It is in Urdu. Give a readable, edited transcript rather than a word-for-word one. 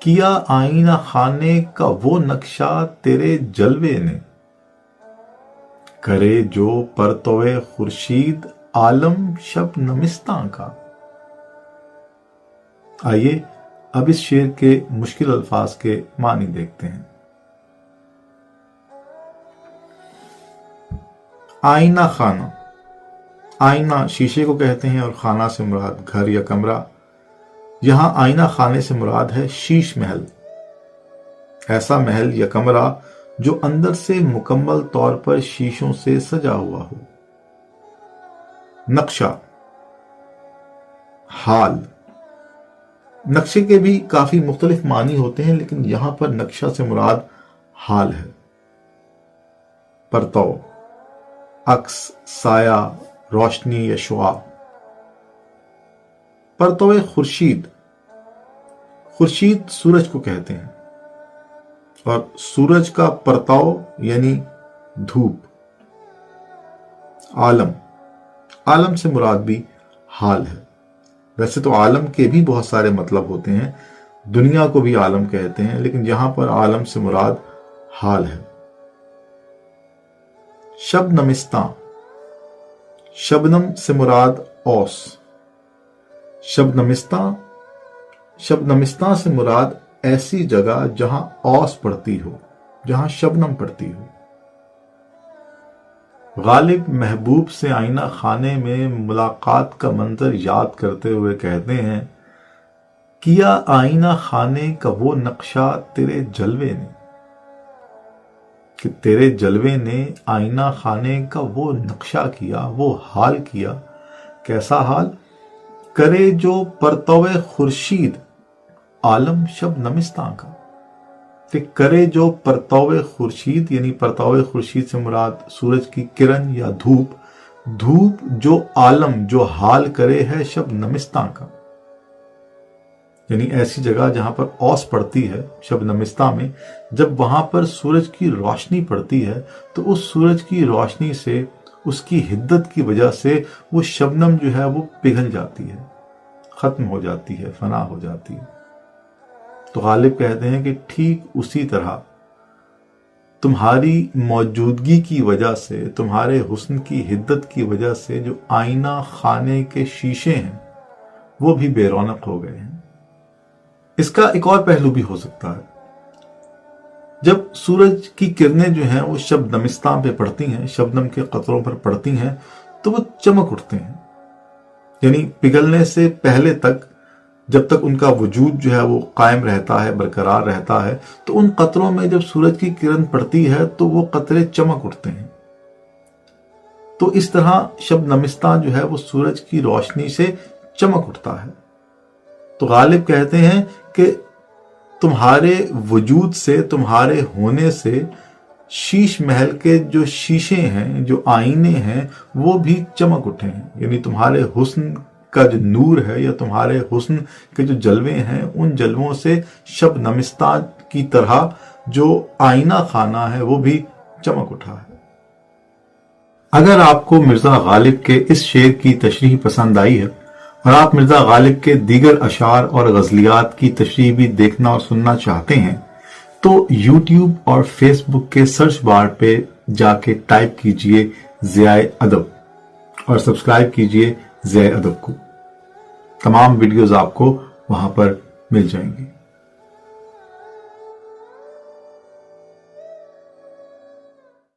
کیا آئینہ خانے کا وہ نقشہ تیرے جلوے نے، کرے جو پرتوے خورشید عالم شب نمستاں کا۔ آئیے اب اس شعر کے مشکل الفاظ کے معنی دیکھتے ہیں۔ آئینہ خانہ، آئینہ شیشے کو کہتے ہیں اور خانہ سے مراد گھر یا کمرہ۔ یہاں آئینہ خانے سے مراد ہے شیش محل، ایسا محل یا کمرہ جو اندر سے مکمل طور پر شیشوں سے سجا ہوا ہو۔ نقشہ، حال۔ نقشے کے بھی کافی مختلف معنی ہوتے ہیں، لیکن یہاں پر نقشہ سے مراد حال ہے۔ پرتو، عکس، سایہ، روشنی یا شعاع۔ پرتو خورشید، خورشید سورج کو کہتے ہیں، اور سورج کا پرتو یعنی دھوپ۔ عالم، عالم سے مراد بھی حال ہے۔ ویسے تو عالم کے بھی بہت سارے مطلب ہوتے ہیں، دنیا کو بھی عالم کہتے ہیں، لیکن یہاں پر عالم سے مراد حال ہے۔ شبنمستاں، شبنم سے مراد اوس۔ شبنمستاں، شبنمستاں سے مراد ایسی جگہ جہاں اوس پڑتی ہو، جہاں شبنم پڑتی ہو۔ غالب محبوب سے آئینہ خانے میں ملاقات کا منظر یاد کرتے ہوئے کہتے ہیں، کیا آئینہ خانے کا وہ نقشہ تیرے جلوے نے، کہ تیرے جلوے نے آئینہ خانے کا وہ نقشہ کیا، وہ حال کیا۔ کیسا حال؟ کرے جو پرتوے خورشید عالم شب نمستاں کا، کہ کرے جو پرتوے خورشید، یعنی پرتوے خورشید سے مراد سورج کی کرن یا دھوپ، دھوپ جو عالم، جو حال کرے ہے شب نمستاں کا، یعنی ایسی جگہ جہاں پر اوس پڑتی ہے شب نمستاں میں، جب وہاں پر سورج کی روشنی پڑتی ہے تو اس سورج کی روشنی سے، اس کی حدت کی وجہ سے وہ شبنم جو ہے وہ پگھل جاتی ہے، ختم ہو جاتی ہے، فنا ہو جاتی ہے۔ تو غالب کہتے ہیں کہ ٹھیک اسی طرح تمہاری موجودگی کی وجہ سے، تمہارے حسن کی حدت کی وجہ سے جو آئینہ خانے کے شیشے ہیں وہ بھی بے رونق ہو گئے ہیں۔ اس کا ایک اور پہلو بھی ہو سکتا ہے، جب سورج کی کرنیں جو ہیں وہ شب نمستاں پہ پڑتی ہیں، شبنم کے قطروں پر پڑتی ہیں، تو وہ چمک اٹھتے ہیں، یعنی پگھلنے سے پہلے تک، جب تک ان کا وجود جو ہے وہ قائم رہتا ہے، برقرار رہتا ہے، تو ان قطروں میں جب سورج کی کرن پڑتی ہے تو وہ قطرے چمک اٹھتے ہیں۔ تو اس طرح شب نمستاں جو ہے وہ سورج کی روشنی سے چمک اٹھتا ہے۔ تو غالب کہتے ہیں کہ تمہارے وجود سے، تمہارے ہونے سے شیش محل کے جو شیشے ہیں، جو آئینے ہیں، وہ بھی چمک اٹھے ہیں، یعنی تمہارے حسن کا جو نور ہے یا تمہارے حسن کے جو جلوے ہیں، ان جلووں سے شب نمستاں کی طرح جو آئینہ خانہ ہے وہ بھی چمک اٹھا ہے۔ اگر آپ کو مرزا غالب کے اس شعر کی تشریح پسند آئی ہے اور آپ مرزا غالب کے دیگر اشعار اور غزلیات کی تشریح بھی دیکھنا اور سننا چاہتے ہیں تو یوٹیوب اور فیس بک کے سرچ بار پہ جا کے ٹائپ کیجئے ضیاء ادب اور سبسکرائب کیجئے ضیاء ادب کو۔ تمام ویڈیوز آپ کو وہاں پر مل جائیں گی۔